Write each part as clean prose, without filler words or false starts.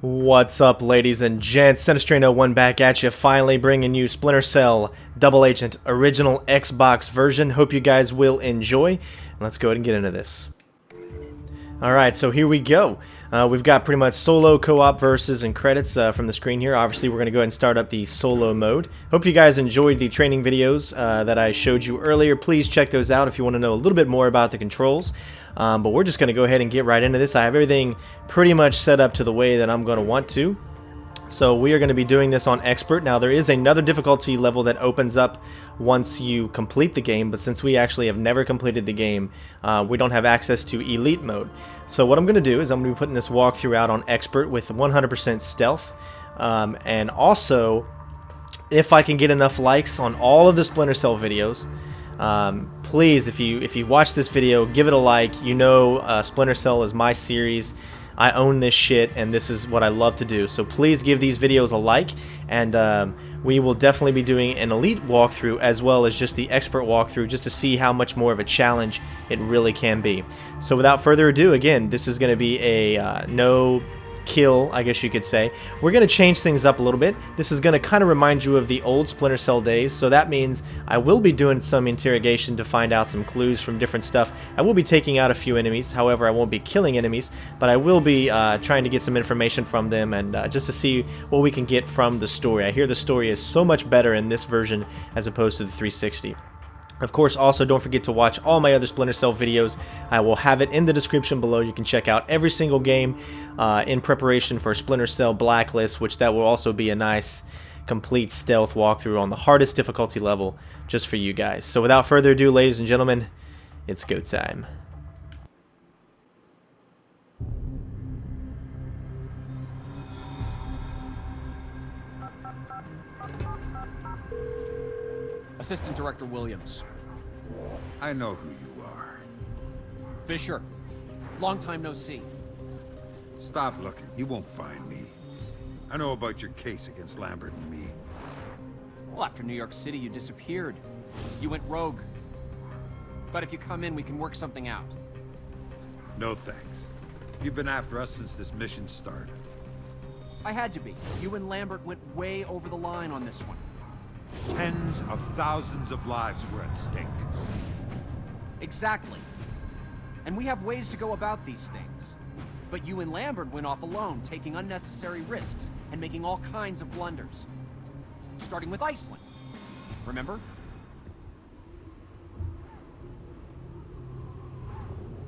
What's up, ladies and gents? Sinistrain01 back at you, finally bringing you Splinter Cell Double Agent Original Xbox version. Hope you guys will enjoy. Let's go ahead and get into this. Alright, so here we go. We've got pretty much solo, co-op versus and credits from the screen here. Obviously, we're going to go ahead and start up the solo mode. Hope you guys enjoyed the training videos that I showed you earlier. Please check those out if you want to know a little bit more about the controls. But we're just going to go ahead and get right into this. I have everything pretty much set up to the way that I'm going to want to. So we are going to be doing this on Expert. Now there is another difficulty level that opens up once you complete the game, but since we actually have never completed the game, we don't have access to Elite mode. So what I'm going to do is I'm going to be putting this walkthrough out on Expert with 100% stealth. And also, if I can get enough likes on all of the Splinter Cell videos, please, if you watch this video, give it a like. You know, Splinter Cell is my series. I own this shit, and this is what I love to do. So please give these videos a like, and we will definitely be doing an Elite walkthrough as well as just the Expert walkthrough, just to see how much more of a challenge it really can be. So without further ado, again, this is going to be a no kill, I guess you could say. We're going to change things up a little bit. This is going to kind of remind you of the old Splinter Cell days, so that means I will be doing some interrogation to find out some clues from different stuff. I will be taking out a few enemies, however I won't be killing enemies, but I will be trying to get some information from them and just to see what we can get from the story. I hear the story is so much better in this version as opposed to the 360. Of course, also don't forget to watch all my other Splinter Cell videos. I will have it in the description below. You can check out every single game in preparation for Splinter Cell Blacklist, which that will also be a nice complete stealth walkthrough on the hardest difficulty level just for you guys. So without further ado, ladies and gentlemen, it's go time. Assistant Director Williams. I know who you are. Fisher. Long time no see. Stop looking. You won't find me. I know about your case against Lambert and me. Well, after New York City, you disappeared. You went rogue. But if you come in, we can work something out. No thanks. You've been after us since this mission started. I had to be. You and Lambert went way over the line on this one. Tens of thousands of lives were at stake. Exactly. And we have ways to go about these things. But you and Lambert went off alone, taking unnecessary risks and making all kinds of blunders. Starting with Iceland. Remember?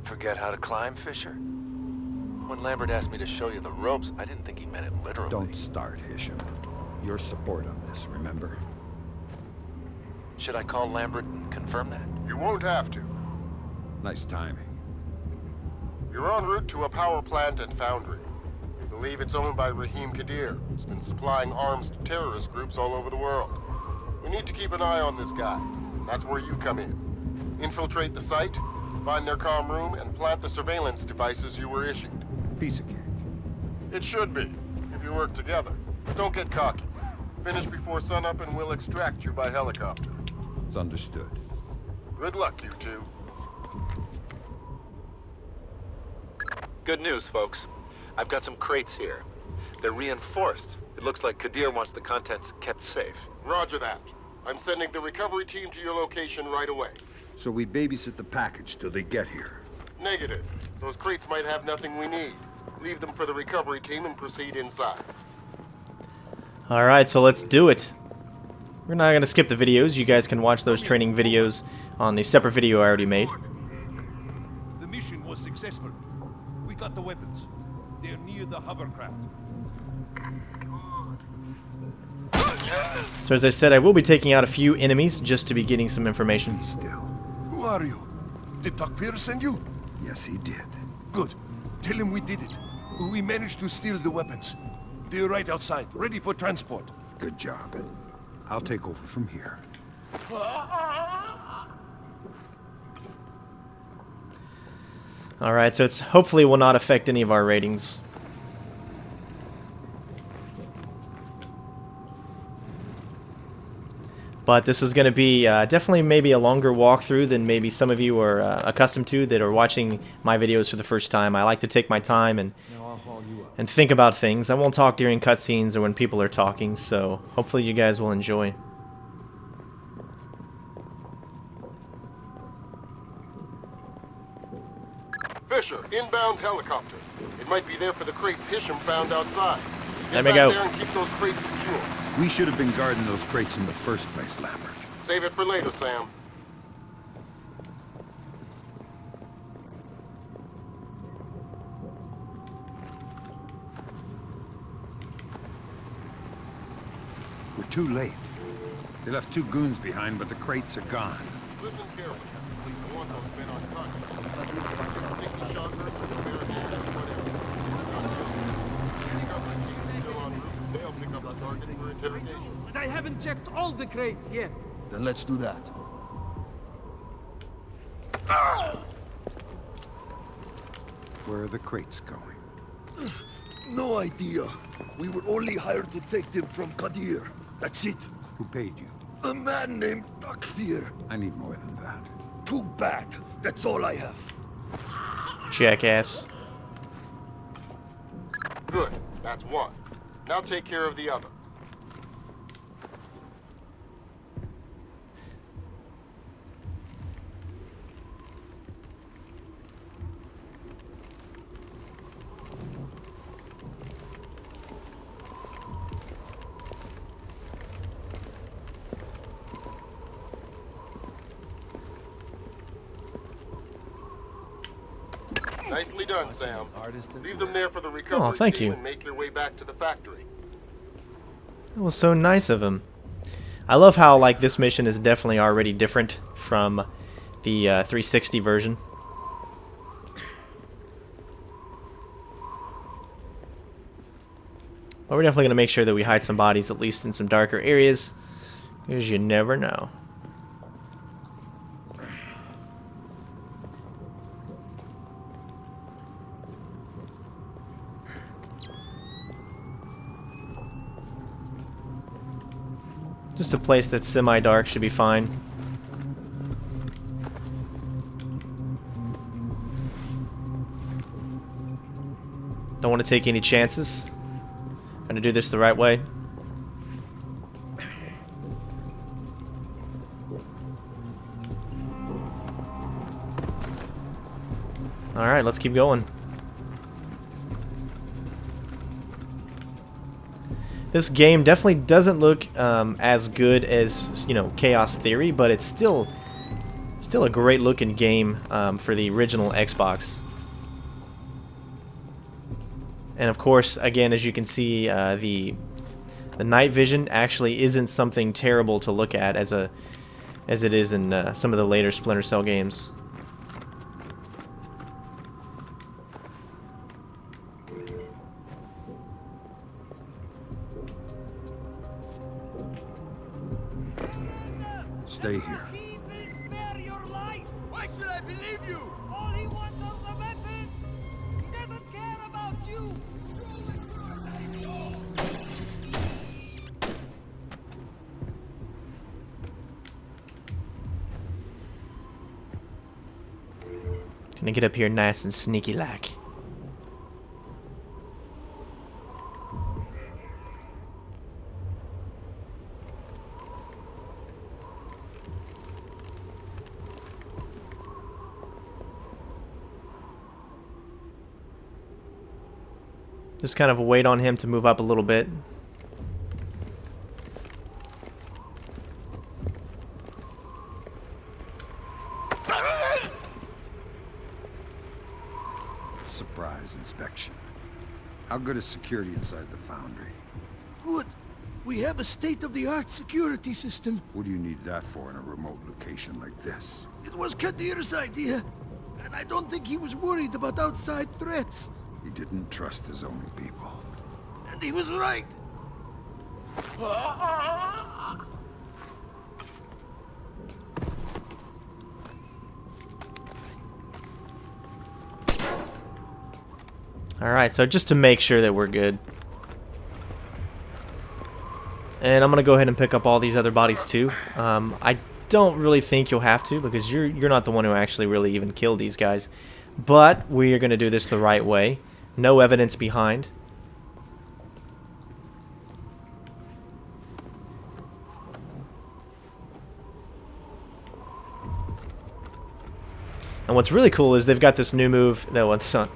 Forget how to climb, Fisher? When Lambert asked me to show you the ropes, I didn't think he meant it literally. Don't start, Hisham. Your support on this, remember? Should I call Lambert and confirm that? You won't have to. Nice timing. You're en route to a power plant and foundry. We believe it's owned by Rahim Kadir. It's been supplying arms to terrorist groups all over the world. We need to keep an eye on this guy. That's where you come in. Infiltrate the site, find their comm room, and plant the surveillance devices you were issued. Piece of cake. It should be, if you work together. But don't get cocky. Finish before sunup and we'll extract you by helicopter. It's understood. Good luck, you two. Good news, folks. I've got some crates here. They're reinforced. It looks like Kadir wants the contents kept safe. Roger that. I'm sending the recovery team to your location right away. So we babysit the package till they get here. Negative. Those crates might have nothing we need. Leave them for the recovery team and proceed inside. Alright, so let's do it. We're not going to skip the videos. You guys can watch those training videos on the separate video I already made. The mission was successful. We got the weapons. They're near the hovercraft. So as I said, I will be taking out a few enemies just to be getting some information. Still. Who are you? Did Takfir send you? Yes, he did. Good. Tell him we did it. We managed to steal the weapons. They're right outside, ready for transport. Good job. I'll take over from here. Alright, so it's hopefully will not affect any of our ratings. But this is going to be definitely maybe a longer walkthrough than maybe some of you are accustomed to that are watching my videos for the first time. I like to take my time and Now I'll haul you up. and think about things. I won't talk during cutscenes or when people are talking, so hopefully you guys will enjoy. Fisher, inbound helicopter. It might be there for the crates Hisham found outside. Let Get me go. back there and keep those crates secure. We should have been guarding those crates in the first place, Lambert. Save it for later, Sam. We're too late. They left 2 goons behind, but the crates are gone. Listen carefully. I want those men untouched. Take the shot first with the barricade and whatever. Any companies still en route, they'll pick up the target for interrogation. But I haven't checked all the crates yet. Then let's do that. Where are the crates going? No idea. We were only hired to take them from Kadir. That's it. Who paid you? A man named Takfir. I need more than that. Too bad. That's all I have. Jackass. Good. That's one. Now take care of the other. Nicely done, Sam. Leave them there for the recovery Oh, thank team you. and make your way back to the factory. That was so nice of him. I love how, like, this mission is definitely already different from the 360 version. But we're definitely going to make sure that we hide some bodies, at least in some darker areas, because you never know. Just a place that's semi-dark should be fine. Don't want to take any chances. Gonna do this the right way. Alright, let's keep going. This game definitely doesn't look as good as, you know, Chaos Theory, but it's still a great looking game for the original Xbox. And of course, again, as you can see, the night vision actually isn't something terrible to look at as it is in some of the later Splinter Cell games. Stay here. He will spare your life. Why should I believe you? All he wants are the weapons. He doesn't care about you. Gonna get up here nice and sneaky like. Just kind of wait on him to move up a little bit. Surprise inspection. How good is security inside the foundry? Good. We have a state-of-the-art security system. What do you need that for in a remote location like this? It was Kadir's idea, and I don't think he was worried about outside threats. He didn't trust his own people. And he was right. Alright, so just to make sure that we're good. And I'm gonna go ahead and pick up all these other bodies too. I don't really think you'll have to, because you're not the one who actually really even killed these guys. But we are gonna do this the right way. No evidence behind. And what's really cool is they've got this new move. No, it's not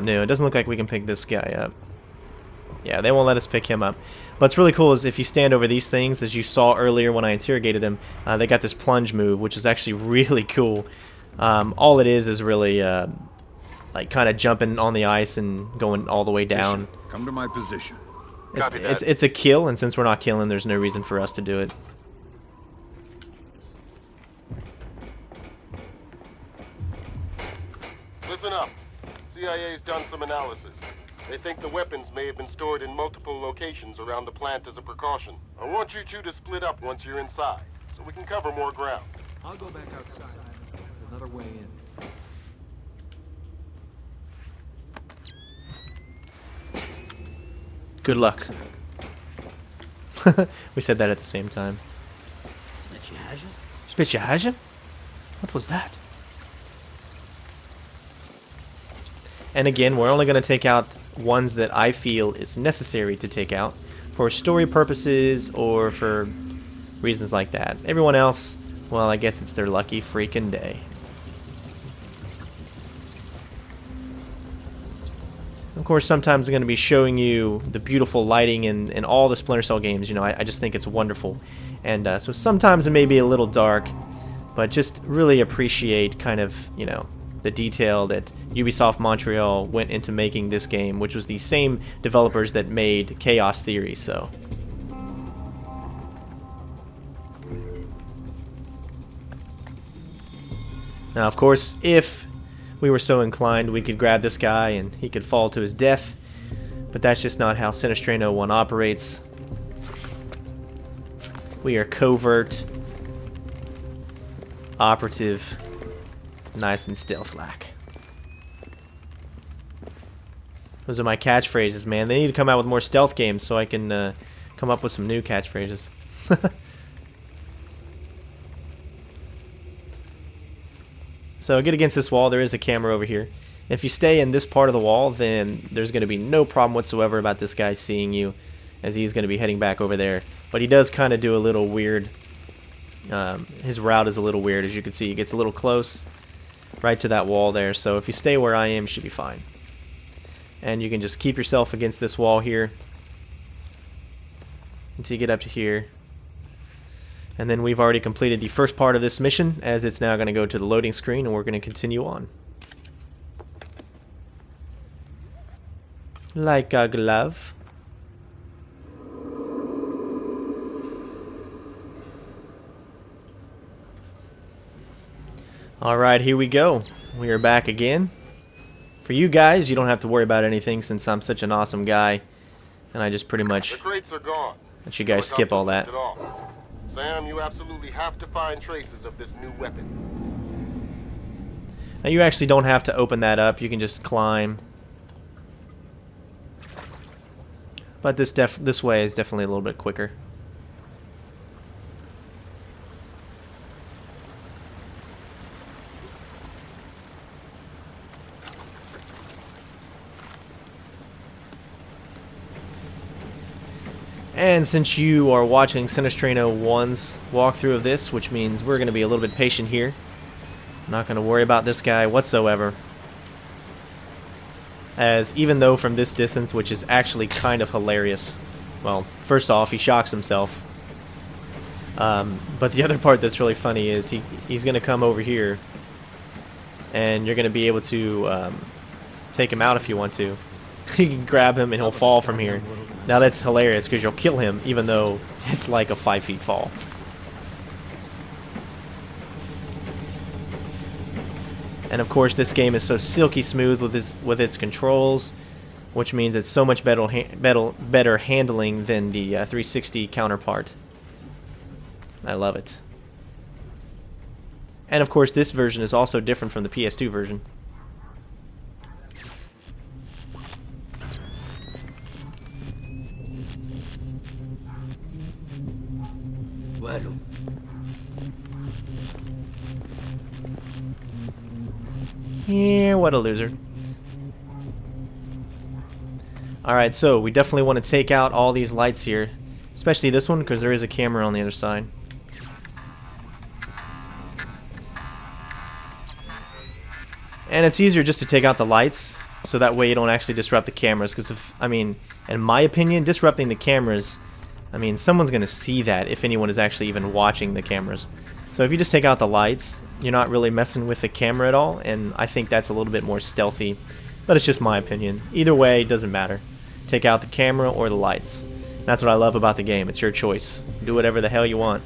new. It doesn't look like we can pick this guy up. Yeah, they won't let us pick him up. What's really cool is if you stand over these things, as you saw earlier when I interrogated him, they got this plunge move, which is actually really cool. All it is really like kind of jumping on the ice and going all the way down. Come to my position. Copy that. It's a kill, and since we're not killing, there's no reason for us to do it. Listen up. CIA's done some analysis. They think the weapons may have been stored in multiple locations around the plant as a precaution. I want you two to split up once you're inside, so we can cover more ground. I'll go back outside. Another way in. Good luck. We said that at the same time. Spitjahaja? What was that? And again, we're only going to take out ones that I feel is necessary to take out for story purposes or for reasons like that. Everyone else, well, I guess it's their lucky freaking day. Of course, sometimes I'm going to be showing you the beautiful lighting in all the Splinter Cell games. You know, I just think it's wonderful. And so sometimes it may be a little dark, but just really appreciate kind of, you know, the detail that Ubisoft Montreal went into making this game, which was the same developers that made Chaos Theory, so. Now, of course, if we were so inclined, we could grab this guy and he could fall to his death, but that's just not how Sinistrain 01 operates. We are covert, operative, nice and stealth-like. Those are my catchphrases, man. They need to come out with more stealth games so I can come up with some new catchphrases. So get against this wall. There is a camera over here. If you stay in this part of the wall, then there's going to be no problem whatsoever about this guy seeing you, as he's going to be heading back over there. But he does kind of do a little weird. His route is a little weird, as you can see. He gets a little close right to that wall there. So if you stay where I am, you should be fine. And you can just keep yourself against this wall here until you get up to here. And then we've already completed the first part of this mission, as it's now going to go to the loading screen, and we're going to continue on. Like a glove. Alright, here we go. We are back again. For you guys, you don't have to worry about anything since I'm such an awesome guy. And I just pretty much The crates are gone. let you guys skip all that. Sam, you absolutely have to find traces of this new weapon. Now you actually don't have to open that up. You can just climb. But this way is definitely a little bit quicker. And since you are watching Sinistrain 01's walkthrough of this, which means we're going to be a little bit patient here. I'm not going to worry about this guy whatsoever. As even though from this distance, which is actually kind of hilarious. Well, first off, he shocks himself. But the other part that's really funny is he's going to come over here. And you're going to be able to take him out if you want to. You can grab him and he'll fall from here. Now that's hilarious because you'll kill him even though it's like a 5 feet fall. And of course this game is so silky smooth with its controls, which means it's so much better handling than the 360 counterpart. I love it. And of course this version is also different from the PS2 version. Yeah, what a loser. Alright, so we definitely want to take out all these lights here. Especially this one, because there is a camera on the other side. And it's easier just to take out the lights, so that way you don't actually disrupt the cameras. Because I mean, in my opinion, disrupting the cameras, I mean, someone's going to see that if anyone is actually even watching the cameras. So if you just take out the lights, you're not really messing with the camera at all, and I think that's a little bit more stealthy. But it's just my opinion. Either way, it doesn't matter. Take out the camera or the lights. That's what I love about the game. It's your choice. Do whatever the hell you want.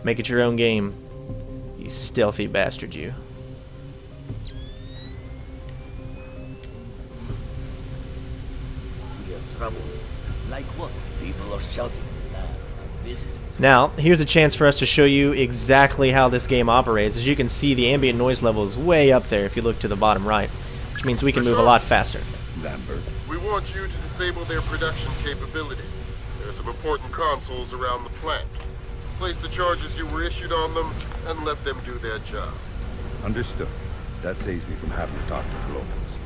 Make it your own game. You stealthy bastard, you. We have trouble. Like what? People are shouting. Visit. Now, here's a chance for us to show you exactly how this game operates. As you can see, the ambient noise level is way up there if you look to the bottom right, which means we can move a lot faster. Lambert. We want you to disable their production capability. There are some important consoles around the plant. Place the charges you were issued on them and let them do their job. Understood. That saves me from having to talk to locals.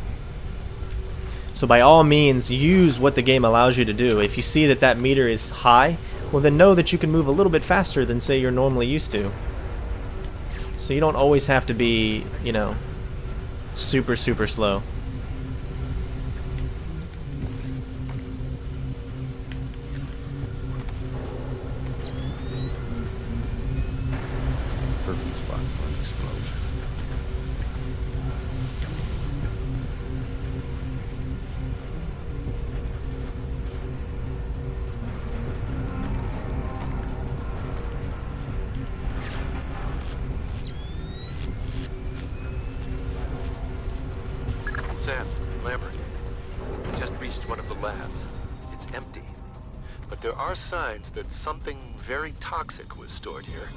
So by all means, use what the game allows you to do. If you see that that meter is high, well then know that you can move a little bit faster than say you're normally used to. So you don't always have to be, you know, super slow. Perfect spot for an explosion. Sam, Lambert, we just reached one of the labs. It's empty. But there are signs that something very toxic was stored here.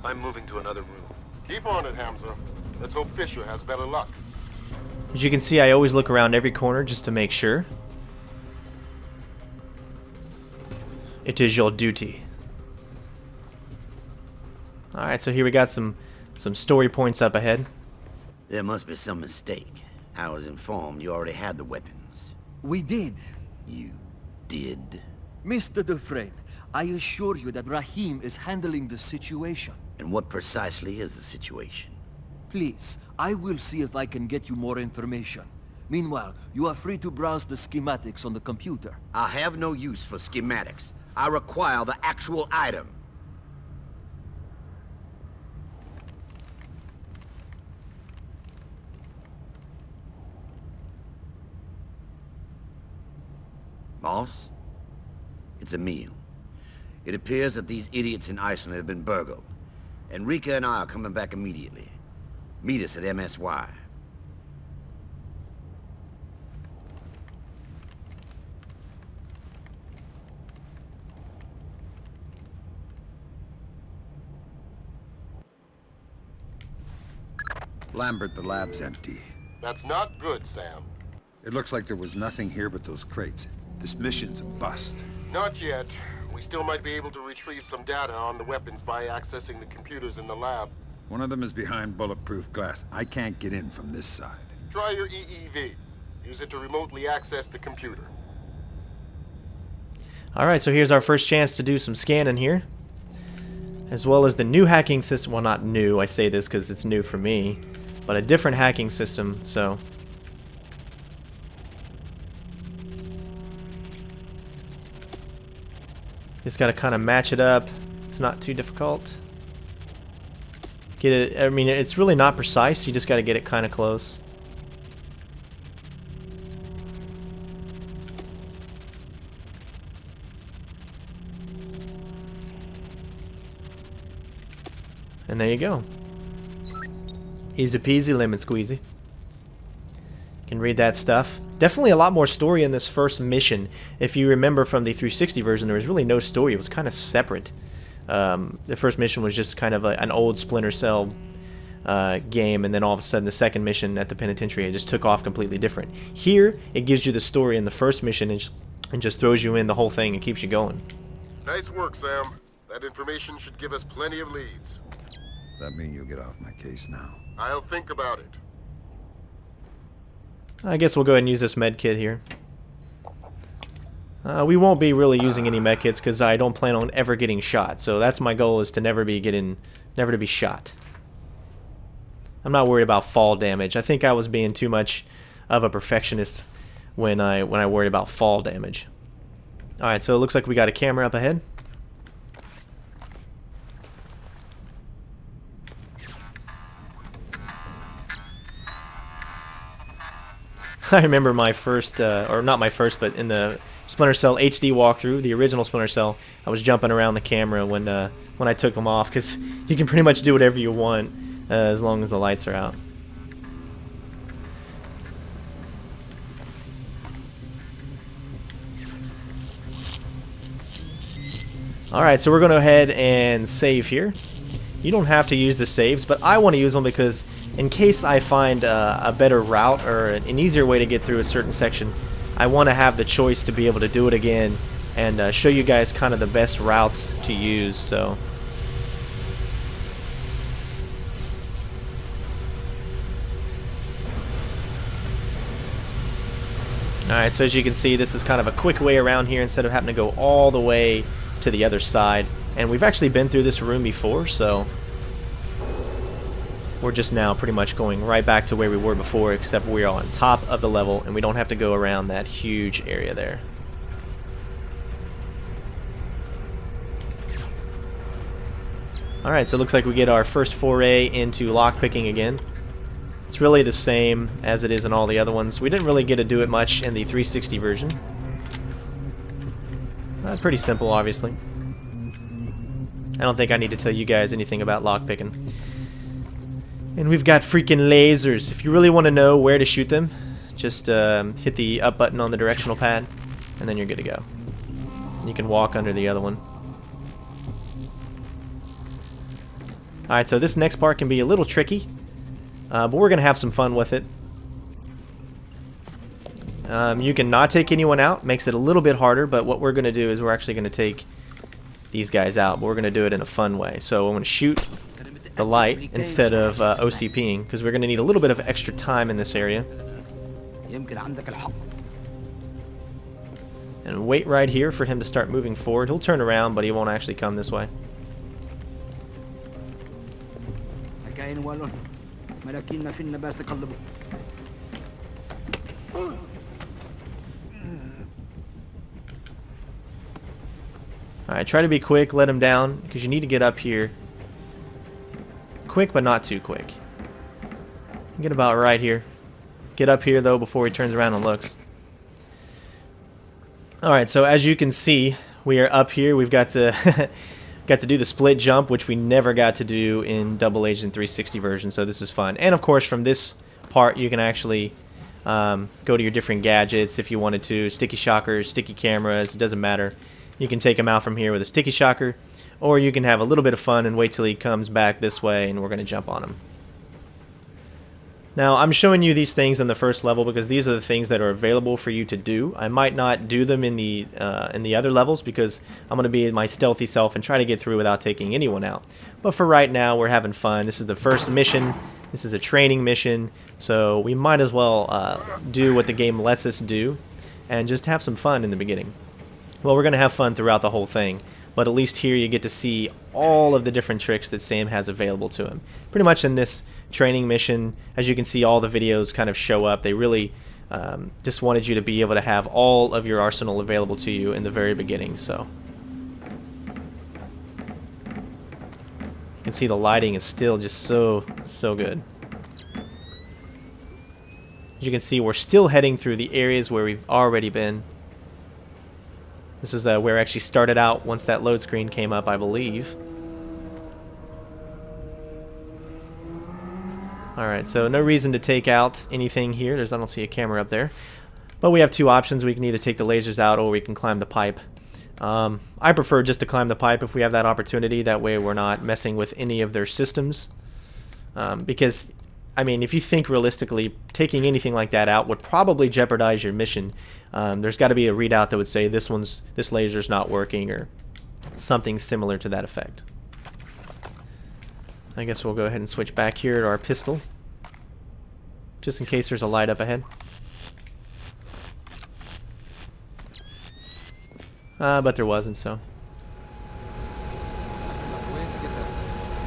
I'm moving to another room. Keep on it, Hamza. Let's hope Fisher has better luck. As you can see, I always look around every corner just to make sure. It is your duty. Alright, so here we got some story points up ahead. There must be some mistake. I was informed you already had the weapons. We did. You did? Mr. Dufresne, I assure you that Rahim is handling the situation. And what precisely is the situation? Please, I will see if I can get you more information. Meanwhile, you are free to browse the schematics on the computer. I have no use for schematics. I require the actual item. Boss? It's a meal. It appears that these idiots in Iceland have been burgled. Enrica and I are coming back immediately. Meet us at MSY. Lambert, the lab's empty. That's not good, Sam. It looks like there was nothing here but those crates. This mission's a bust. Not yet. We still might be able to retrieve some data on the weapons by accessing the computers in the lab. One of them is behind bulletproof glass. I can't get in from this side. Try your EEV. Use it to remotely access the computer. Alright, so here's our first chance to do some scanning here. As well as the new hacking system. Well, not new, I say this because it's new for me. But a different hacking system, so... Just gotta kind of match it up. It's not too difficult. Get it, I mean, it's really not precise. You just gotta get it kind of close. And there you go. Easy peasy, lemon squeezy. You can read that stuff. Definitely a lot more story in this first mission. If you remember from the 360 version, there was really no story. It was kind of separate. The first mission was just kind of an old Splinter Cell game, and then all of a sudden the second mission at the penitentiary, it just took off completely different. Here, it gives you the story in the first mission and just throws you in the whole thing and keeps you going. Nice work, Sam. That information should give us plenty of leads. That mean you'll get off my case now? I'll think about it. I guess we'll go ahead and use this med kit here. We won't be really using any med kits because I don't plan on ever getting shot. So that's my goal, is to never to be shot. I'm not worried about fall damage. I think I was being too much of a perfectionist when I worried about fall damage. Alright, so it looks like we got a camera up ahead. I remember my first, or not my first, but in the Splinter Cell HD walkthrough, the original Splinter Cell, I was jumping around the camera when I took them off, because you can pretty much do whatever you want as long as the lights are out. Alright, so we're going to go ahead and save here. You don't have to use the saves, but I want to use them because in case I find a better route or an easier way to get through a certain section, I want to have the choice to be able to do it again and show you guys kind of the best routes to use. So alright, so as you can see, this is kind of a quick way around here instead of having to go all the way to the other side. And we've actually been through this room before, so we're just now pretty much going right back to where we were before, except we are on top of the level and we don't have to go around that huge area there. Alright, so it looks like we get our first foray into lockpicking again. It's really the same as it is in all the other ones. We didn't really get to do it much in the 360 version. Pretty simple, obviously. I don't think I need to tell you guys anything about lockpicking. And we've got freaking lasers. If you really want to know where to shoot them, just hit the up button on the directional pad, and then you're good to go. You can walk under the other one. Alright, so this next part can be a little tricky, but we're going to have some fun with it. You can not take anyone out, makes it a little bit harder, but what we're going to do is we're actually going to take these guys out, but we're going to do it in a fun way. So I'm going to shoot the light instead of OCPing, because we're going to need a little bit of extra time in this area. And wait right here for him to start moving forward. He'll turn around, but he won't actually come this way. Alright, try to be quick, let him down, because you need to get up here. Quick, but not too quick. Get about right here. Get up here, though, before he turns around and looks. Alright, so as you can see, we are up here. We've got to got to do the split jump, which we never got to do in Double Agent 360 version, so this is fun. And, of course, from this part, you can actually go to your different gadgets if you wanted to. Sticky shockers, sticky cameras, it doesn't matter. You can take him out from here with a sticky shocker, or you can have a little bit of fun and wait till he comes back this way and we're going to jump on him. Now, I'm showing you these things in the first level because these are the things that are available for you to do. I might not do them in the other levels because I'm going to be my stealthy self and try to get through without taking anyone out. But for right now, we're having fun. This is the first mission. This is a training mission, so we might as well do what the game lets us do and just have some fun in the beginning. Well, we're going to have fun throughout the whole thing, but at least here you get to see all of the different tricks that Sam has available to him. Pretty much in this training mission, as you can see, all the videos kind of show up. They really just wanted you to be able to have all of your arsenal available to you in the very beginning. So you can see the lighting is still just so good. As you can see, we're still heading through the areas where we've already been. This is where I actually started out once that load screen came up, I believe. Alright, so no reason to take out anything here. I don't see a camera up there. But we have two options. We can either take the lasers out or we can climb the pipe. I prefer just to climb the pipe if we have that opportunity. That way we're not messing with any of their systems. Because, I mean, if you think realistically, taking anything like that out would probably jeopardize your mission. There's got to be a readout that would say this laser's not working or something similar to that effect. I guess we'll go ahead and switch back here to our pistol, just in case there's a light up ahead. But there wasn't, so.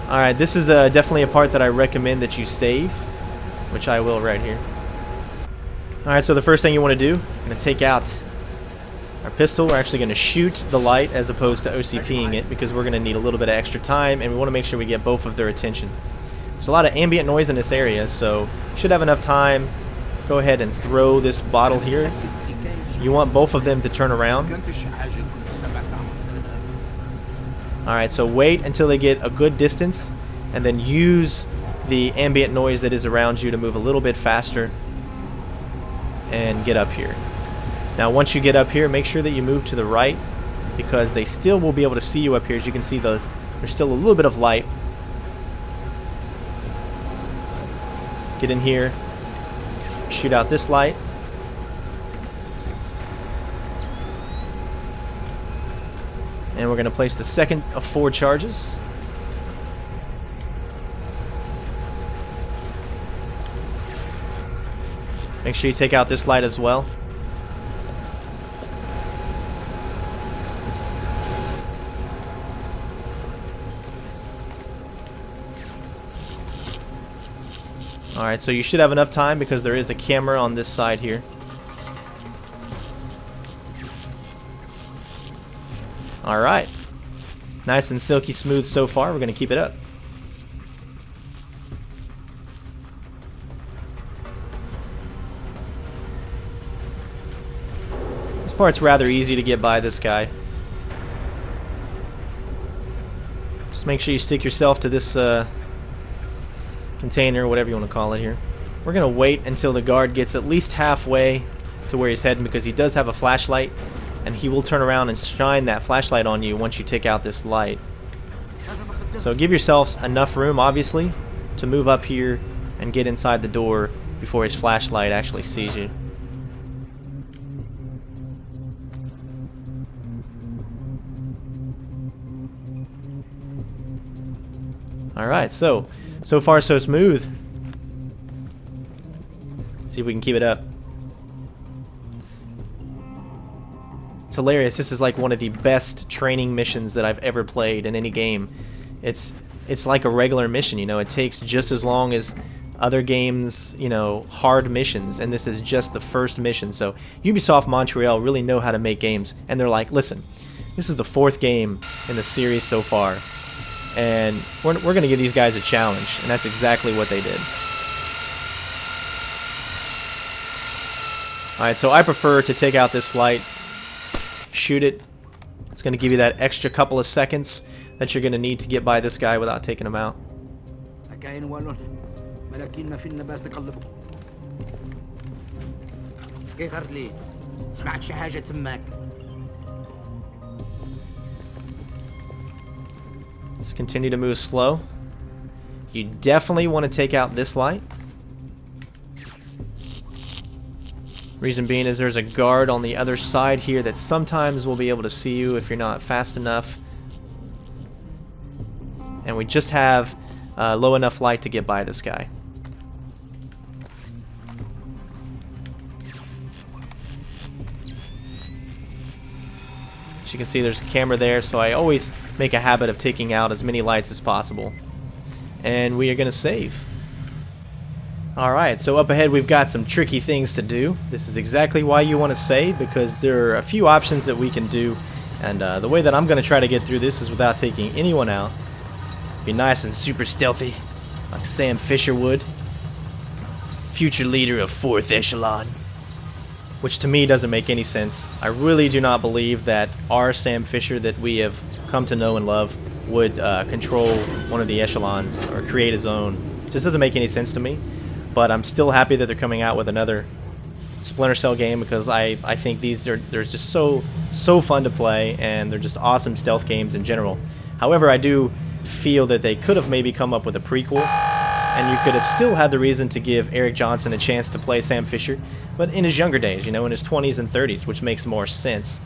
Alright, this is definitely a part that I recommend that you save, which I will right here. Alright, so the first thing you want to do, I'm going to take out our pistol. We're actually going to shoot the light as opposed to OCPing it, because we're going to need a little bit of extra time, and we want to make sure we get both of their attention. There's a lot of ambient noise in this area, so should have enough time. Go ahead and throw this bottle here. You want both of them to turn around. Alright, so wait until they get a good distance, and then use the ambient noise that is around you to move a little bit faster and get up here. Now once you get up here, make sure that you move to the right, because they still will be able to see you up here. As you can see, there's still a little bit of light. Get in here, shoot out this light. And we're going to place the second of 4 charges. Make sure you take out this light as well. Alright, so you should have enough time because there is a camera on this side here. Alright. Nice and silky smooth so far. We're going to keep it up. This part's rather easy to get by this guy. Just make sure you stick yourself to this container, whatever you want to call it here. We're going to wait until the guard gets at least halfway to where he's heading, because he does have a flashlight, and he will turn around and shine that flashlight on you once you take out this light. So give yourselves enough room, obviously, to move up here and get inside the door before his flashlight actually sees you. Alright, so far so smooth. See if we can keep it up. It's hilarious. This is like one of the best training missions that I've ever played in any game. It's like a regular mission, you know. It takes just as long as other games, you know, hard missions, and this is just the first mission. So Ubisoft Montreal really know how to make games, and they're like, listen, this is the 4th game in the series so far, and we're going to give these guys a challenge, and that's exactly what they did. Alright, so I prefer to take out this light, shoot it. It's going to give you that extra couple of seconds that you're going to need to get by this guy without taking him out. Just continue to move slow. You definitely want to take out this light. Reason being is there's a guard on the other side here that sometimes will be able to see you if you're not fast enough. And we just have low enough light to get by this guy. As you can see, there's a camera there, so I always make a habit of taking out as many lights as possible. And we are going to save. Alright, so up ahead we've got some tricky things to do. This is exactly why you want to save, because there are a few options that we can do. And the way that I'm going to try to get through this is without taking anyone out. Be nice and super stealthy, like Sam Fisher would. Future leader of 4th Echelon. Which to me doesn't make any sense. I really do not believe that our Sam Fisher that we have come to know and love would control one of the echelons or create his own. It just doesn't make any sense to me. But I'm still happy that they're coming out with another Splinter Cell game, because I think they're just so fun to play, and they're just awesome stealth games in general. However, I do feel that they could have maybe come up with a prequel, and you could have still had the reason to give Eric Johnson a chance to play Sam Fisher, but in his younger days, you know, in his 20s and 30s, which makes more sense.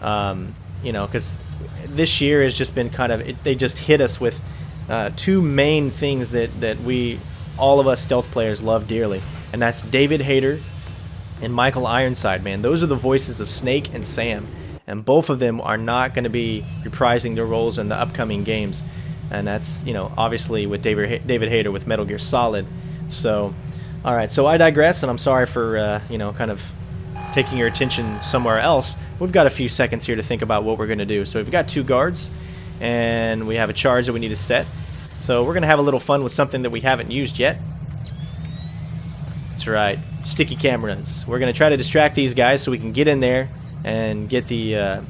You know, because this year has just been kind of, they just hit us with 2 main things that we, all of us stealth players, love dearly, and that's David Hayter and Michael Ironside. Man, those are the voices of Snake and Sam, and both of them are not going to be reprising their roles in the upcoming games. and that's, you know, obviously with David Hayter with Metal Gear Solid. So, all right, so I digress, and I'm sorry for you know, kind of taking your attention somewhere else. We've got a few seconds here to think about what we're going to do. So we've got 2 guards, and we have a charge that we need to set. So we're going to have a little fun with something that we haven't used yet. That's right, sticky cameras. We're going to try to distract these guys so we can get in there and get the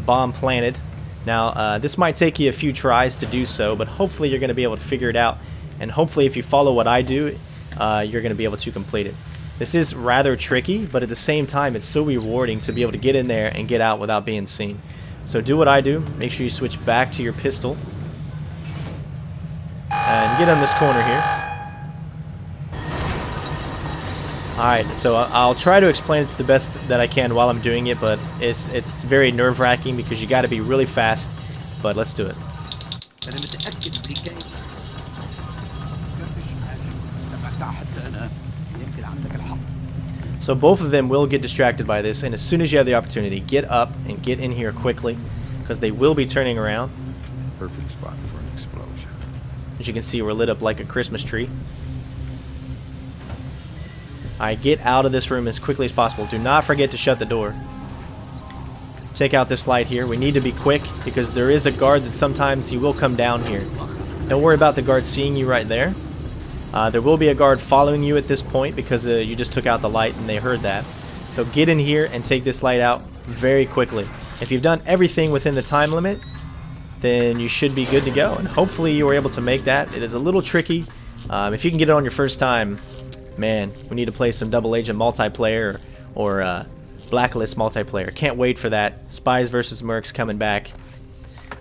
bomb planted. Now, this might take you a few tries to do so, but hopefully you're going to be able to figure it out. And hopefully if you follow what I do, you're going to be able to complete it. This is rather tricky, but at the same time, it's so rewarding to be able to get in there and get out without being seen. So do what I do. Make sure you switch back to your pistol. And get on this corner here. Alright, so I'll try to explain it to the best that I can while I'm doing it, but it's very nerve-wracking because you got to be really fast. But let's do it. So both of them will get distracted by this, and as soon as you have the opportunity, get up and get in here quickly, because they will be turning around. Perfect spot for an explosion. As you can see, we're lit up like a Christmas tree. Alright, get out of this room as quickly as possible. Do not forget to shut the door. Take out this light here. We need to be quick, because there is a guard that sometimes he will come down here. Don't worry about the guard seeing you right there. There will be a guard following you at this point because you just took out the light and they heard that. So get in here and take this light out very quickly. If you've done everything within the time limit, then you should be good to go. And hopefully you were able to make that. It is a little tricky. If you can get it on your first time, man, we need to play some double agent multiplayer or Blacklist multiplayer. Can't wait for that. Spies versus Mercs coming back.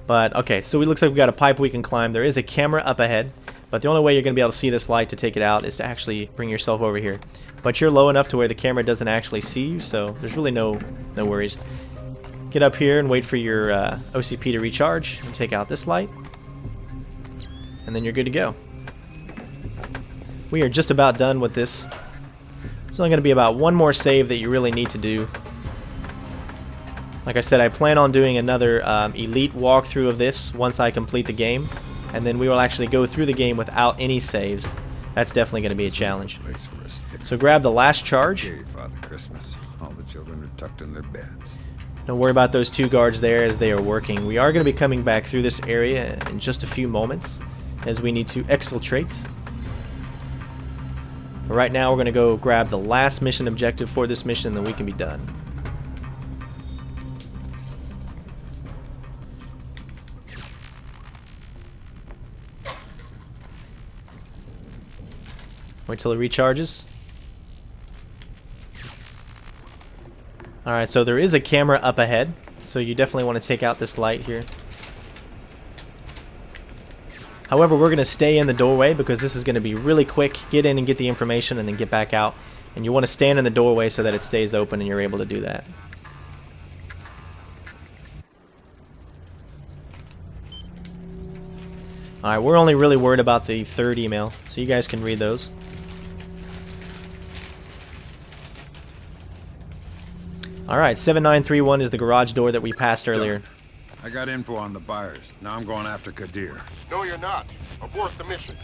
But okay, so it looks like we've got a pipe we can climb. There is a camera up ahead. But the only way you're going to be able to see this light to take it out is to actually bring yourself over here. But you're low enough to where the camera doesn't actually see you, so there's really no worries. Get up here and wait for your OCP to recharge and take out this light. And then you're good to go. We are just about done with this. There's only going to be about one more save that you really need to do. Like I said, I plan on doing another elite walkthrough of this once I complete the game. And then we will actually go through the game without any saves. That's definitely going to be a challenge. So grab the last charge. Here, Father Christmas. All the children are tucked in their beds. Don't worry about those 2 guards there as they are working. We are going to be coming back through this area in just a few moments as we need to exfiltrate. But right now we're going to go grab the last mission objective for this mission, and then we can be done. Wait till it recharges. Alright, so there is a camera up ahead, so you definitely want to take out this light here. However, we're going to stay in the doorway because this is going to be really quick. Get in and get the information and then get back out. And you want to stand in the doorway so that it stays open and you're able to do that. Alright, we're only really worried about the 3rd email, so you guys can read those. Alright, 7931 is the garage door that we passed earlier. I got info on the buyers. Now I'm going after Kadir. No, you're not. Abort the mission.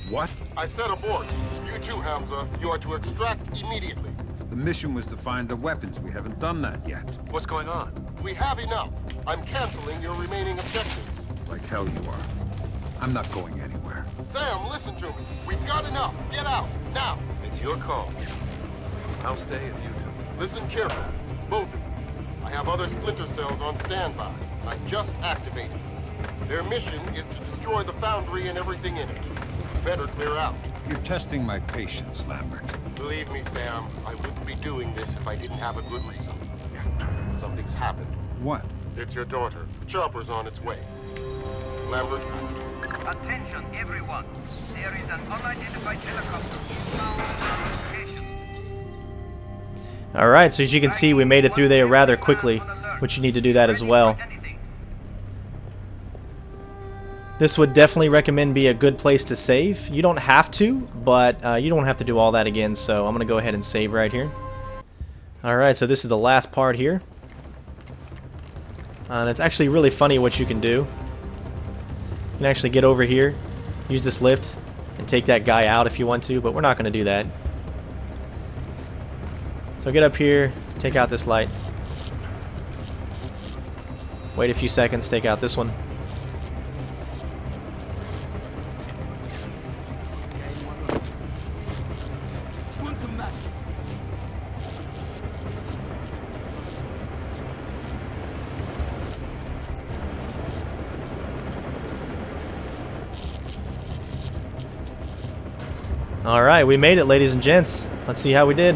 What? I said abort. You too, Hamza. You are to extract immediately. The mission was to find the weapons. We haven't done that yet. What's going on? We have enough. I'm canceling your remaining objectives. Like hell you are. I'm not going anywhere. Sam, listen to me. We've got enough. Get out, now. It's your call. I'll stay if you do. Listen carefully. Both of you. I have other Splinter cells on standby. I just activated. Their mission is to destroy the foundry and everything in it. Better clear out. You're testing my patience, Lambert. Believe me, Sam, I wouldn't be doing this if I didn't have a good reason. Something's happened. What? It's your daughter. The chopper's on its way. Lambert? Attention, everyone. There is an unidentified helicopter inbound on location. Alright, so as you can see, we made it through there rather quickly, which you need to do that as well. This would definitely recommend be a good place to save. You don't have to, but you don't have to do all that again, so I'm going to go ahead and save right here. Alright, so this is the last part here. And it's actually really funny what you can do. You can actually get over here, use this lift, and take that guy out if you want to, but we're not going to do that. So get up here, take out this light. Wait a few seconds, take out this one. Alright, we made it, ladies and gents. Let's see how we did.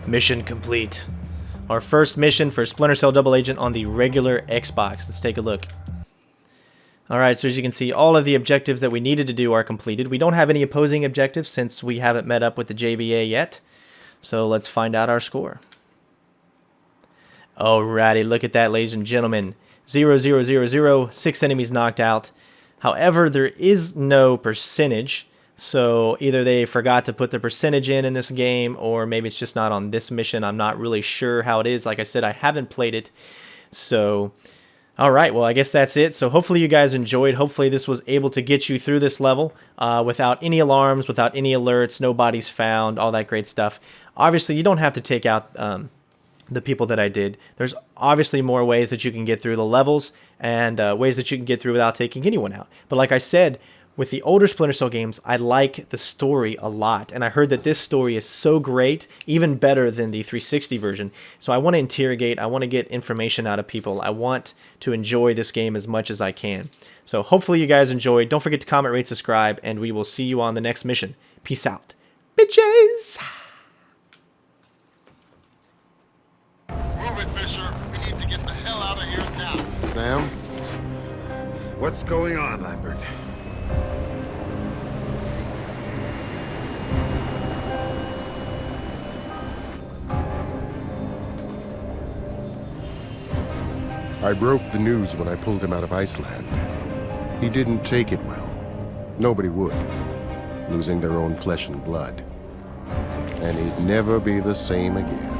Mission complete. Our first mission for Splinter Cell Double Agent on the regular Xbox. Let's take a look. Alright, so as you can see, all of the objectives that we needed to do are completed. We don't have any opposing objectives since we haven't met up with the JBA yet. So let's find out our score. Alrighty, look at that, ladies and gentlemen. 0, 0, 0, 0, 6 enemies knocked out. However, there is no percentage, so either they forgot to put the percentage in this game, or maybe it's just not on this mission. I'm not really sure how it is. Like I said, I haven't played it. So, alright, well, I guess that's it. So hopefully you guys enjoyed. Hopefully this was able to get you through this level without any alarms, without any alerts, no bodies found, all that great stuff. Obviously, you don't have to take out the people that I did. There's obviously more ways that you can get through the levels and ways that you can get through without taking anyone out. But like I said, with the older Splinter Cell games, I like the story a lot. And I heard that this story is so great, even better than the 360 version. So I want to interrogate, I want to get information out of people. I want to enjoy this game as much as I can. So hopefully you guys enjoyed. Don't forget to comment, rate, subscribe, and we will see you on the next mission. Peace out, bitches! Move it, Fisher. We need to get the hell out of here now. Sam? What's going on, Lambert? I broke the news when I pulled him out of Iceland. He didn't take it well. Nobody would, losing their own flesh and blood. And he'd never be the same again.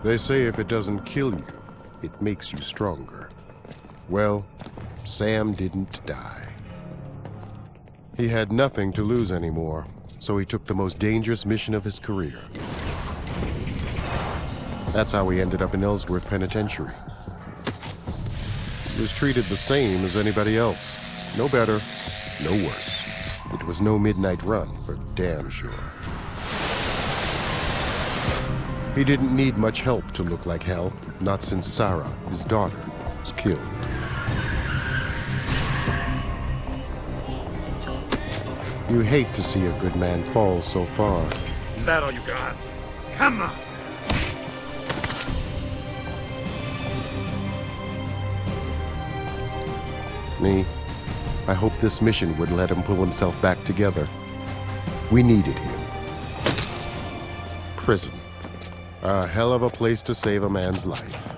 They say if it doesn't kill you, it makes you stronger. Well, Sam didn't die. He had nothing to lose anymore, so he took the most dangerous mission of his career. That's how he ended up in Ellsworth Penitentiary. He was treated the same as anybody else. No better, no worse. It was no midnight run, for damn sure. He didn't need much help to look like hell, not since Sarah, his daughter, was killed. You hate to see a good man fall so far. Is that all you got? Come on! Me, I hope this mission would let him pull himself back together. We needed him. Prison. A hell of a place to save a man's life.